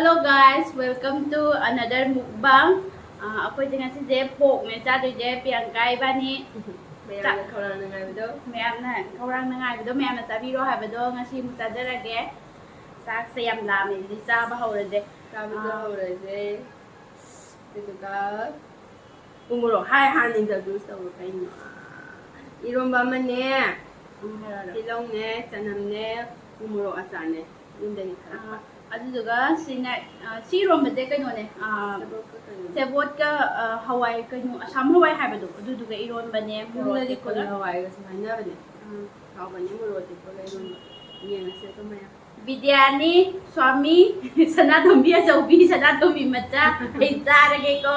Hello guys, welcome to another mukbang. Ako'y ngasi pork ne chadoije Priyanka ibani. ꯃꯌꯥꯝꯅ ꯈꯧꯔꯥꯡꯅ ꯉꯥꯏꯕꯗꯣ ꯃꯌꯥꯝꯅ ꯈꯧꯔꯥꯡꯅ ꯉꯥꯏꯕꯗꯣ ꯃꯌꯥꯝꯅ ꯆꯥꯕꯤꯔꯣ ꯍꯥꯏꯕꯗꯣ ꯉꯁꯤ ꯑꯃꯨꯛ ꯆꯥꯖꯔꯒꯦ. ꯆꯥꯛꯁꯦ ꯌꯥꯝ ꯂꯥꯝꯃꯦ ꯑꯗꯨꯗꯤ ꯆꯥꯕ ꯍꯧꯔꯁꯦ. ꯆꯥꯕꯁꯨ ꯍꯧꯔꯁꯦ ꯑꯗꯨꯗꯨꯒ ꯎꯃꯣꯔꯣꯛ ꯍꯥꯟꯅ ꯏꯟꯇ꯭ꯔꯣꯗ꯭ꯌꯨꯁ ꯇꯧꯔꯣ ꯀꯩꯅꯣ ꯏꯔꯣꯝꯕ ꯑꯃꯅꯦ ꯇꯤꯜꯍꯧꯅꯦ ꯆꯅꯝꯅꯦ ꯎꯃꯣꯔꯣꯛ ꯑꯆꯥꯔꯅꯦ ꯌꯨꯝꯗꯒꯤ ꯊꯥꯔꯛꯄ ꯑꯗꯨꯗꯨꯒ ꯁꯤ ꯏꯔꯣꯝꯕꯁꯦ ꯀꯩꯅꯣꯅꯦ ꯁꯦꯕꯣꯠꯀ ꯍꯋꯥꯏ ꯀꯩꯅꯣ ꯑꯁꯥꯝ ꯍꯋꯥꯏ ꯍꯥꯏꯕꯗꯣ ꯑꯗꯨꯗꯨꯒ ꯏꯔꯣꯟꯕꯅꯦ ꯃꯣꯔꯣꯛ ꯌꯨꯝꯗꯗꯤ ꯀꯣꯂꯤ ꯑꯇꯦꯛꯄꯒ ꯍꯋꯥꯏꯒꯁꯨ ꯍꯥꯏꯅꯕꯅꯦ ꯍꯥꯎꯕꯅꯦ ꯃꯣꯔꯣꯛ ꯑꯇꯦꯛꯄꯒ ꯏꯔꯣꯟꯕ ꯌꯦꯡꯉꯁꯦ ꯑꯗꯨꯝ ꯃꯌꯥꯝ ꯕꯤꯗ꯭ꯌꯥꯅꯤ ꯁ꯭ꯋꯥꯃꯤ ꯁꯅꯥꯇꯣꯝꯕꯤ ꯑꯆꯧꯕꯤ ꯁꯅꯥꯇꯣꯝꯕꯤ ꯃꯆꯥ ꯑꯩ ꯆꯥꯔꯒꯦꯀꯣ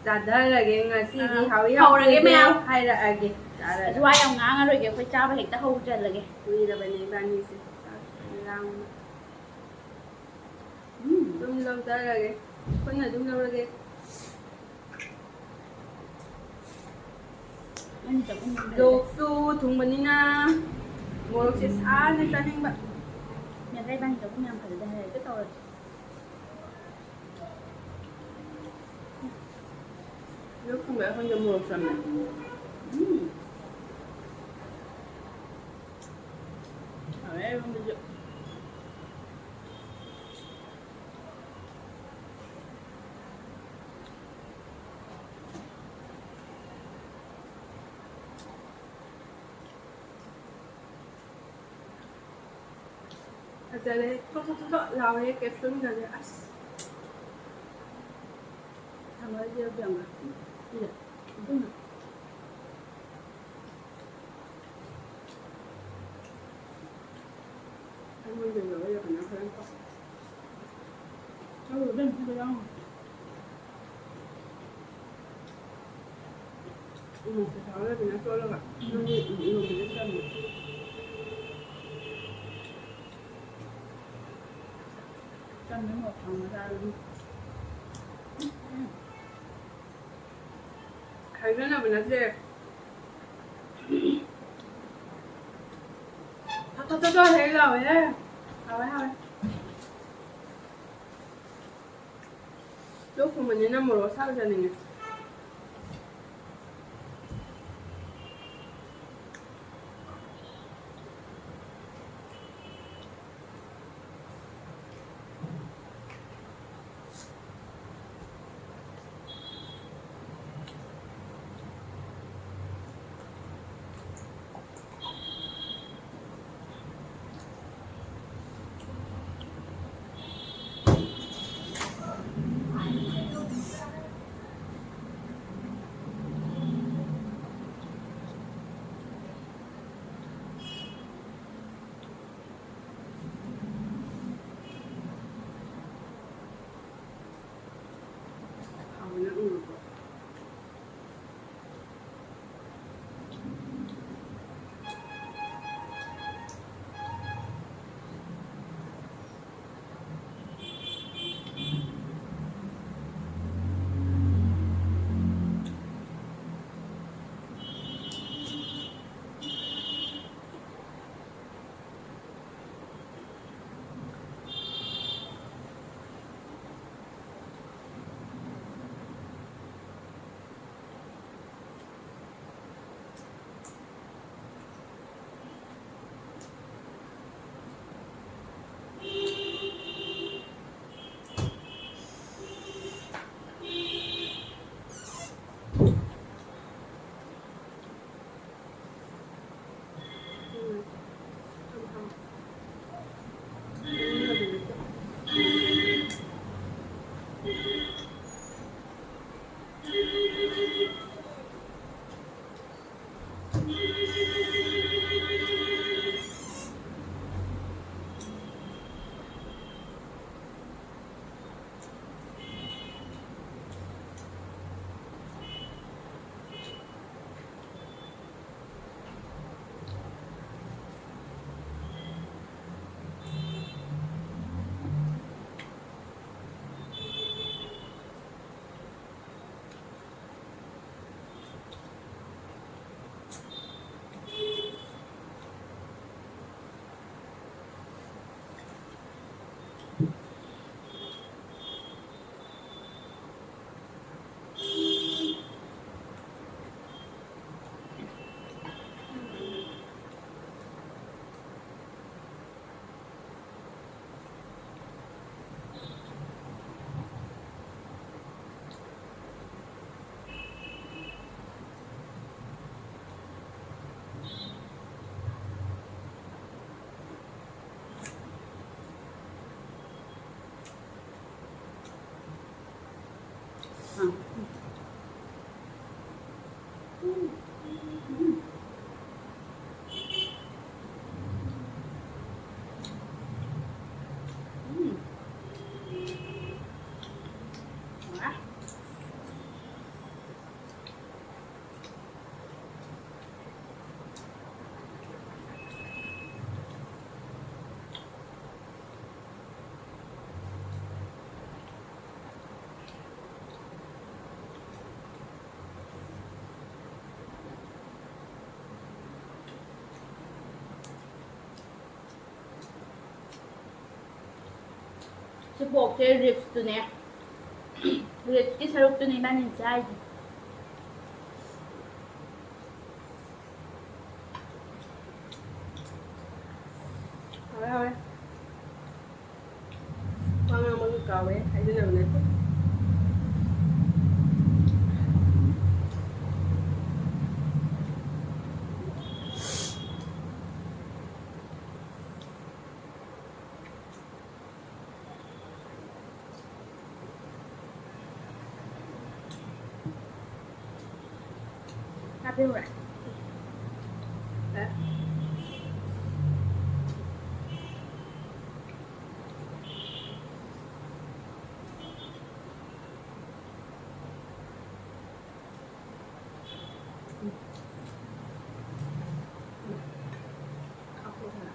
ꯆꯥꯊꯔꯒꯦ ꯉꯁꯤꯗꯤ ꯍꯥꯎꯏ ꯍꯧꯔꯒꯦ ꯍꯥꯎꯇꯦꯗꯣ ꯃꯌꯥꯝ ꯍꯥꯏꯔꯛꯑꯒꯦ ꯆꯥꯔꯒ ꯋꯥ ꯌꯥꯝ ꯉꯥꯡꯉꯔꯣꯏꯒꯦ ꯑꯩꯈꯣꯏ ꯆꯥꯕ ꯍꯦꯛꯇ ꯍꯧꯖꯜꯂꯒꯦ ꯀꯨꯏꯔꯕꯅꯦ ꯏꯕꯥꯅꯤꯁꯦ ꯂꯥꯡꯕ ꯑꯗꯨꯝ ꯂꯧꯊꯔꯒꯦ ꯄꯨꯟꯅ ꯑꯗꯨꯝ ꯂꯧꯔꯒꯦ ꯂꯣꯛꯁꯨ ꯊꯨꯡꯕꯅꯤꯅ ꯃꯣꯔꯣꯛꯁꯦ ꯁꯥꯅ ꯆꯥꯅꯤꯡꯕ ꯌꯥꯗ꯭ꯔꯦ ꯏꯕꯥꯅꯤ ꯆꯥꯛꯈꯨꯝ ꯌꯥꯝ ꯐꯖꯗꯦ ꯍꯦꯛꯇ ꯇꯧꯔꯁꯤ ꯂꯣꯛ ꯊꯨꯡꯕ ꯑꯩꯈꯣꯏꯅ ꯃꯣꯔꯣꯛ ꯆꯝꯃꯦ ꯍꯥꯎꯋꯦ ꯏꯔꯣꯟꯕꯁꯨ ꯐꯖꯔꯦ ꯊꯣꯠ ꯂꯥꯎꯔꯦ ꯀꯦꯞꯁꯨꯜꯒꯁꯦ ꯑꯁ ꯊꯝꯃꯒ ꯄꯤꯌꯥꯡꯀ ꯁꯤꯗ ꯄꯨꯟꯅ ꯑꯩꯉꯣꯟꯗ ꯂꯧꯔꯒꯅ ꯈꯔ ꯁꯥꯎꯔꯒꯅ ꯆꯣꯠꯂꯒ ꯅꯪꯗꯤ ꯏꯔꯣꯟꯕꯁꯦ ꯆꯝꯃꯦ ꯆꯝꯃꯦ ꯃꯣꯔꯣꯛ ꯊꯥꯎꯅ ꯆꯥꯔꯁꯨ ꯍꯥꯏꯖꯅꯕ ꯅꯠꯇꯦ ꯊꯣꯠ ꯍꯦꯛ ꯂꯥꯎꯋꯦꯍꯦ ꯍꯥꯎꯋꯦ ꯂꯣꯛ ꯊꯨꯡꯕꯅꯤꯅ ꯃꯣꯔꯣꯛ ꯑꯁꯥꯕ ꯆꯥꯅꯤꯡꯉꯦ 스포크 립스네. 립스티 사육도네 많이 짜이. thôi con ăn món cầu ấy hay thế nào này Happy rồi. đấy khóc luôn hả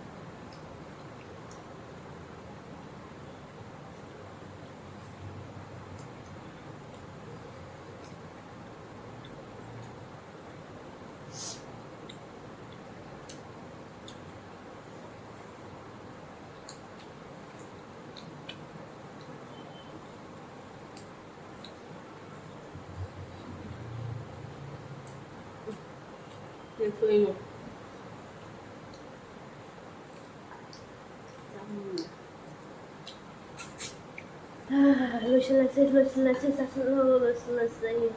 Nên tươi một 로실라세.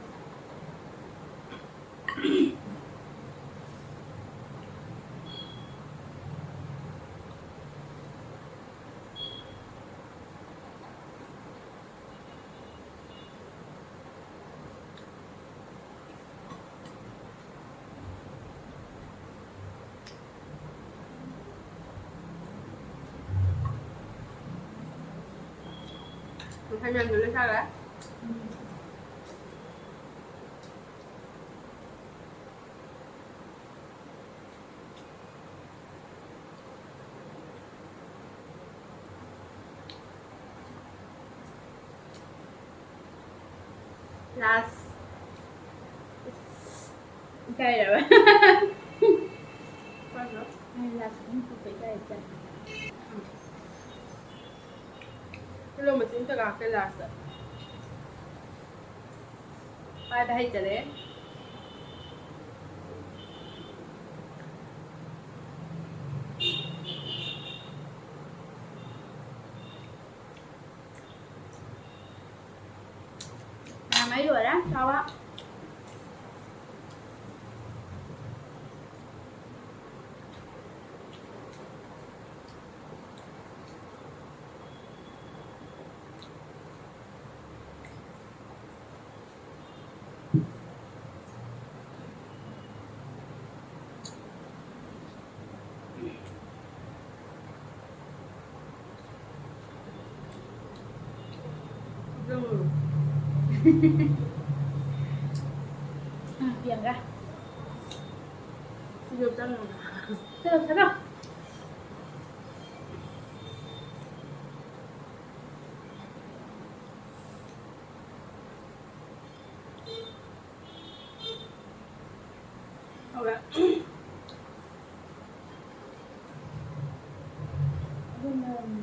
Hai nhân thử lên sao đấy last Cay rồi. con nữa Hay là cũng phải cay chăng? cái lô mà chính thức là cái last ai đã hay chả đấy Mấy rồi đó, sao á? rừng Biển ra. nhiều chân rồi Được, thấy không? ok Bên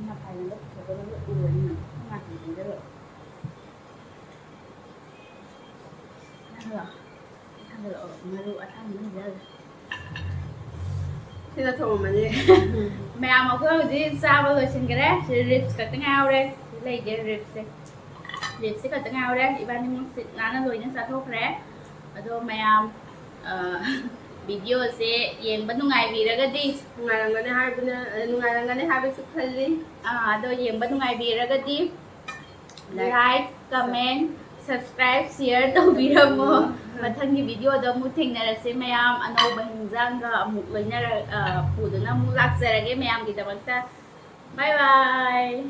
mặt phải là lúc phải có lượng ủi nữa. Không mặt thì được. Ăn được ở mà lụa ăn nó giờ. thì là thùng mà gì Mẹ mà cứ gì sao bây giờ xin cái đấy, thì ribs cả tiếng ao đây, lấy cái ribs đây, ribs cả tiếng ao đây, iban yung nana rồi những sa thốt đấy, rồi mẹ video sẽ yên bắt nungai vì ra cái đi, nungai lang gani hai bên sức thay gì rồi yên bắt nungai vì ra cái đi, like, comment, subscribe, share tàu video mo, mà thân cái video đó muốn thỉnh này là sẽ mẹ ano ba hingjang ga một lời na phụ đó na mulak sa cái mẹ kita basta, bye bye.